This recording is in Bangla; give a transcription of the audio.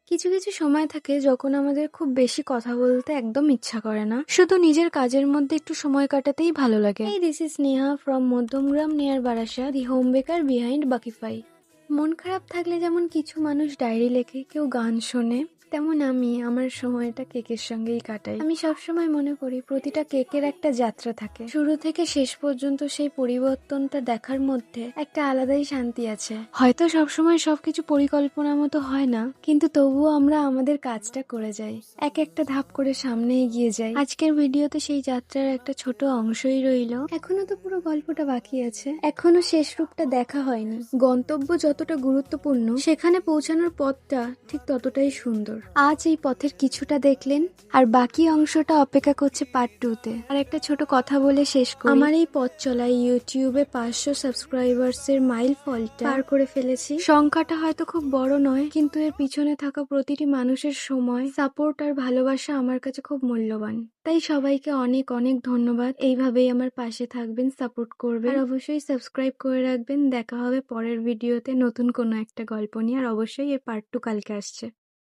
কিছু কিছু সময় থাকে যখন আমাদের খুব বেশি কথা বলতে একদম ইচ্ছা করে না, শুধু নিজের কাজের মধ্যে একটু সময় কাটাতেই ভালো লাগে। এই this is Neha from Madhyamgram near বারাসা, the home বেকার বিহাইন্ড বাকিফাই। মন খারাপ থাকলে যেমন কিছু মানুষ ডায়েরি লেখে, কেউ গান শোনে, তেমন আমি আমার সময়টা কেকের সঙ্গেই কাটাই। আমি সবসময় মনে করি প্রতিটা কেকের একটা যাত্রা থাকে, শুরু থেকে শেষ পর্যন্ত সেই পরিবর্তনটা দেখার মধ্যে একটা আলাদাই শান্তি আছে। হয়তো সবসময় সবকিছু পরিকল্পনা মতো হয় না, কিন্তু তবুও আমরা আমাদের কাজটা করে যাই, এক একটা ধাপ করে সামনে এগিয়ে যাই। আজকের ভিডিওতে সেই যাত্রার একটা ছোট অংশই রইলো। এখনো তো পুরো গল্পটা বাকি আছে, এখনো শেষ রূপটা দেখা হয়নি। গন্তব্য যতটা গুরুত্বপূর্ণ, সেখানে পৌঁছানোর পথটা ঠিক ততটাই সুন্দর। আজ এই পথের কিছুটা দেখলেন, আর বাকি অংশটা অপেক্ষা করছে পার্ট 2 তে। আর একটা ছোট কথা বলে শেষ করি, আমার এই পথ চলায় ইউটিউবে 500 সাবস্ক্রাইবার্সের মাইল ফলটা পার করে ফেলেছি। সংখ্যাটা হয়তো খুব বড় নয়, কিন্তু এর পিছনে থাকা প্রতিটি মানুষের সময়, সাপোর্ট আর ভালোবাসা আমার কাছে খুব মূল্যবান। তাই সবাইকে অনেক অনেক ধন্যবাদ। এইভাবেই আমার পাশে থাকবেন, সাপোর্ট করবেন, আর অবশ্যই সাবস্ক্রাইব করে রাখবেন। দেখা হবে পরের ভিডিওতে নতুন কোনো একটা গল্প নিয়ে, আর অবশ্যই এর পার্ট 2 কালকে আসছে।